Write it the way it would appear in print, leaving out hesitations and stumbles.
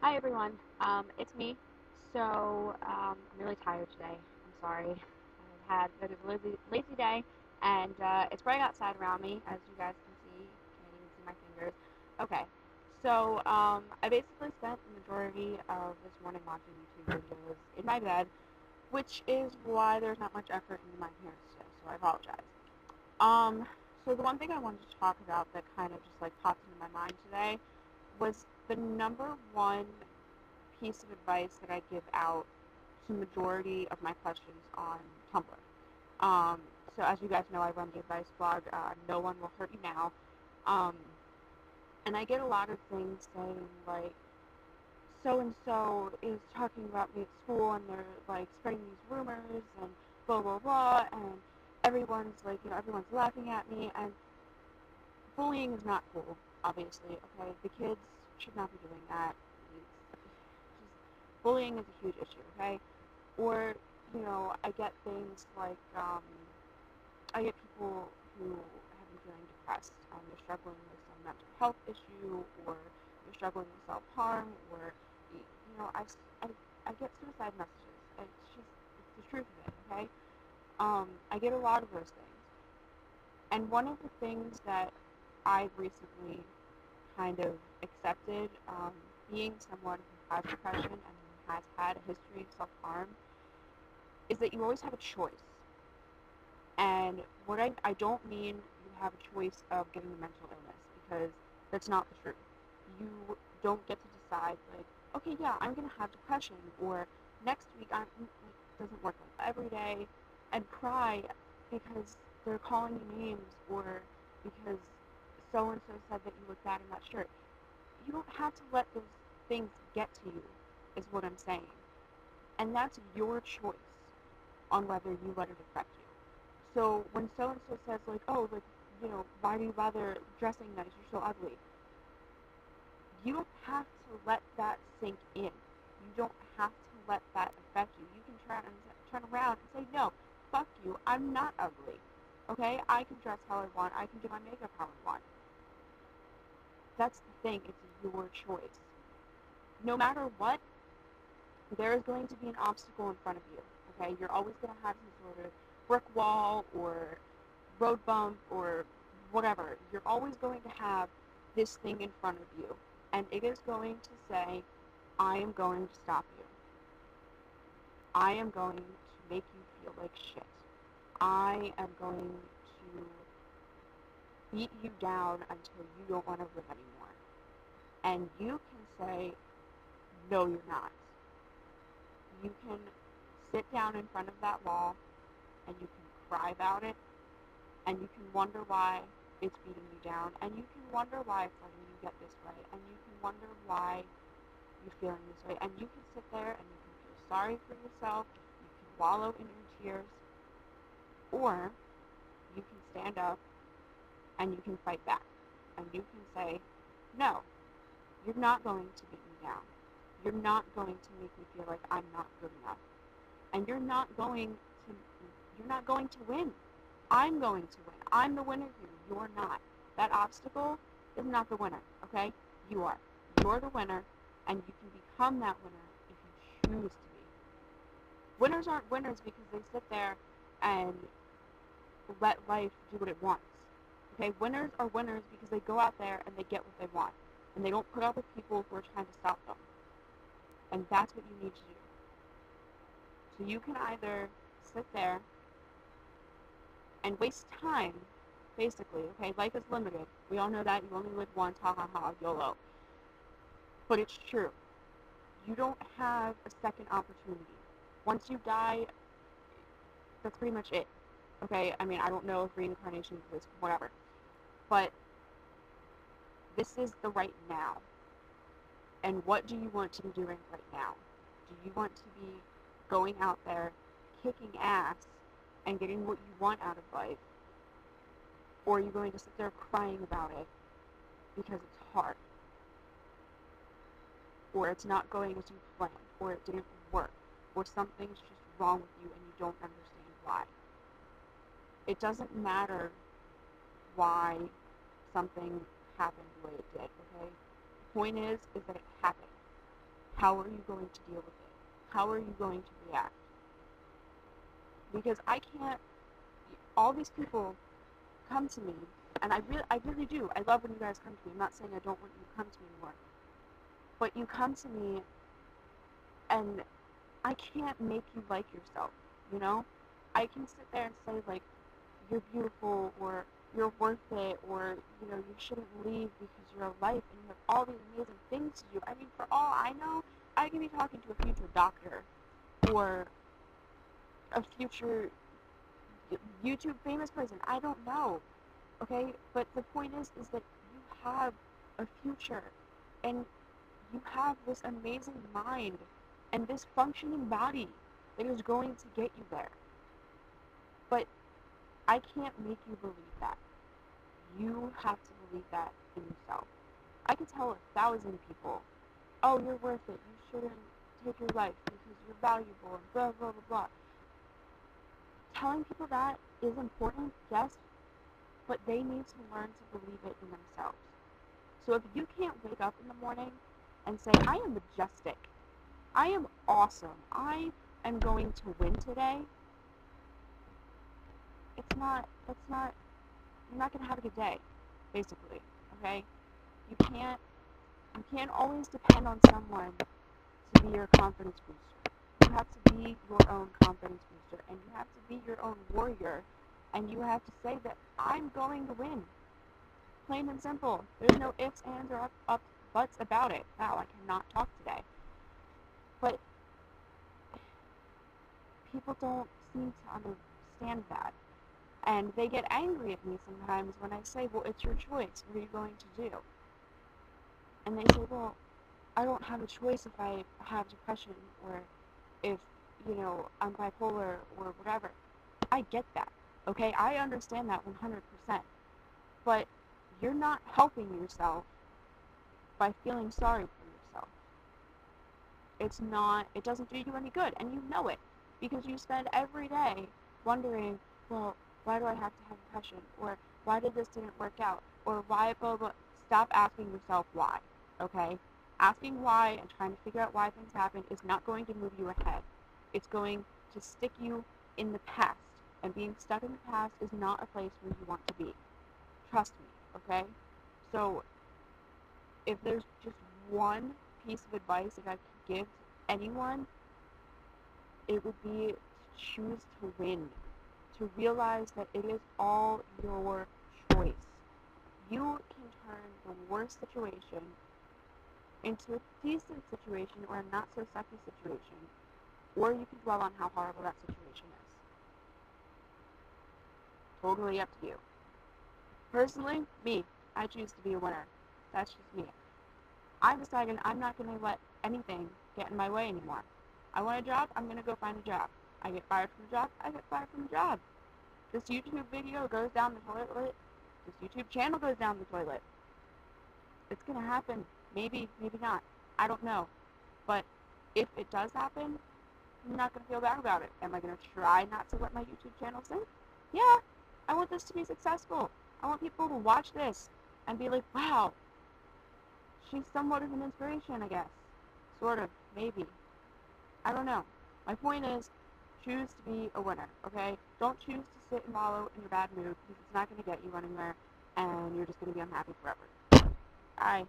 Hi everyone, it's me. I'm really tired today. I'm sorry. I had a bit of a lazy day, and it's raining outside around me, as you guys can see. Can't even see my fingers. Okay, I basically spent the majority of this morning watching YouTube videos in my bed, which is why there's not much effort in my appearance today. So I apologize. Um, so the one thing I wanted to talk about that kind of just like popped into my mind today was the number one piece of advice that I give out to the majority of my questions on Tumblr. Um, so as you guys know, I run the advice blog, No One Will Hurt You Now. Um, and I get a lot of things saying like, so and so is talking about me at school and they're like spreading these rumors and blah blah blah and everyone's laughing at me and bullying is not cool, obviously, okay? The kids should not be doing that. Bullying is a huge issue, okay? Or, I get things like, I get people who have been feeling depressed and they're struggling with some mental health issue or they're struggling with self-harm or, I, I get suicide messages. It's the truth of it, okay? I get a lot of those things. And one of the things that I've recently kind of accepted, being someone who has depression and who has had a history of self-harm, is that you always have a choice. And I don't mean you have a choice of getting a mental illness, because that's not the truth. You don't get to decide, like, okay, yeah, I'm going to have depression, or next week it doesn't work like every day, and cry because they're calling you names, or because so-and-so said that you look bad in that shirt. You don't have to let those things get to you, is what I'm saying. And that's your choice on whether you let it affect you. So when so and so says like, oh, like, why do you bother dressing nice? You're so ugly. You don't have to let that sink in. You don't have to let that affect you. You can turn around and say, no, fuck you. I'm not ugly. Okay, I can dress how I want. I can do my makeup how I want. That's the thing. It's your choice. No matter what, there is going to be an obstacle in front of you. Okay, you're always going to have some sort of brick wall or road bump or whatever. You're always going to have this thing in front of you, and it is going to say, I am going to stop you. I am going to make you feel like shit. I am going to beat you down until you don't want to live anymore. And you can say, no, you're not. You can sit down in front of that wall and you can cry about it and you can wonder why it's beating you down and you can wonder why it's letting you get this way and you can wonder why you're feeling this way and you can sit there and you can feel sorry for yourself, you can wallow in your tears, or you can stand up and you can fight back and you can say, no, you're not going to beat me down. You're not going to make me feel like I'm not good enough. And you're not going to win. I'm going to win. I'm the winner here. You're not. That obstacle is not the winner, okay? You are. You're the winner, and you can become that winner if you choose to be. Winners aren't winners because they sit there and let life do what it wants. Okay? Winners are winners because they go out there and they get what they want. And they don't put up with people who are trying to stop them. And that's what you need to do. So you can either sit there and waste time, basically, okay? Life is limited. We all know that. You only live once, ha ha ha, YOLO. But it's true. You don't have a second opportunity. Once you die, that's pretty much it. Okay? I mean, I don't know if reincarnation exists, whatever. But this is the right now. And what do you want to be doing right now? Do you want to be going out there, kicking ass, and getting what you want out of life? Or are you going to sit there crying about it because it's hard? Or it's not going as you planned? Or it didn't work? Or something's just wrong with you and you don't understand why? It doesn't matter why something happened the way it did, okay? The point is that it happened. how are you going to deal with it? How are you going to react? Because I can't, all these people come to me, and I really do. I love when you guys come to me. I'm not saying I don't want you to come to me anymore. But you come to me, and I can't make you like yourself, you know? I can sit there and say, like, you're beautiful, or you're worth it, or, you know, you shouldn't leave because you're alive, and you have all these amazing things to do. I mean, for all I know, I could be talking to a future doctor, or a future YouTube famous person. I don't know, okay? But the point is that you have a future, and you have this amazing mind, and this functioning body that is going to get you there. But I can't make you believe that. You have to believe that in yourself. I could tell 1,000 people, oh, you're worth it, you shouldn't take your life because you're valuable, and blah, blah, blah, blah. Telling people that is important, yes, but they need to learn to believe it in themselves. So if you can't wake up in the morning and say, I am majestic, I am awesome, I am going to win today, you're not going to have a good day, basically, okay? You can't always depend on someone to be your confidence booster. You have to be your own confidence booster, and you have to be your own warrior, and you have to say that I'm going to win. Plain and simple. There's no ifs, ands, or buts about it. Wow, I cannot talk today. But people don't seem to understand that. And they get angry at me sometimes when I say, well, it's your choice. What are you going to do? And they say, well, I don't have a choice if I have depression, or if, you know, I'm bipolar or whatever. I get that, okay? I understand that 100%. But you're not helping yourself by feeling sorry for yourself. It doesn't do you any good, and you know it, because you spend every day wondering, well, why do I have to have depression? Or why did this didn't work out? Or why blah, blah. Stop asking yourself why, okay? Asking why and trying to figure out why things happen is not going to move you ahead. It's going to stick you in the past, and being stuck in the past is not a place where you want to be. Trust me, okay? So if there's just one piece of advice that I could give to anyone, it would be to choose to win, to realize that it is all your choice. You can turn the worst situation into a decent situation or a not so sucky situation, or you can dwell on how horrible that situation is. Totally up to you. Personally, me, I choose to be a winner. That's just me. I've decided I'm not going to let anything get in my way anymore. I want a job, I'm going to go find a job. I get fired from a job, I get fired from a job. This YouTube video goes down the toilet. This YouTube channel goes down the toilet. It's going to happen. Maybe, maybe not. I don't know. But if it does happen, I'm not going to feel bad about it. Am I going to try not to let my YouTube channel sink? Yeah. I want this to be successful. I want people to watch this and be like, wow, she's somewhat of an inspiration, I guess. Sort of. Maybe. I don't know. My point is, choose to be a winner, okay? Don't choose to sit and wallow in your bad mood, because it's not going to get you anywhere, and you're just going to be unhappy forever. Bye.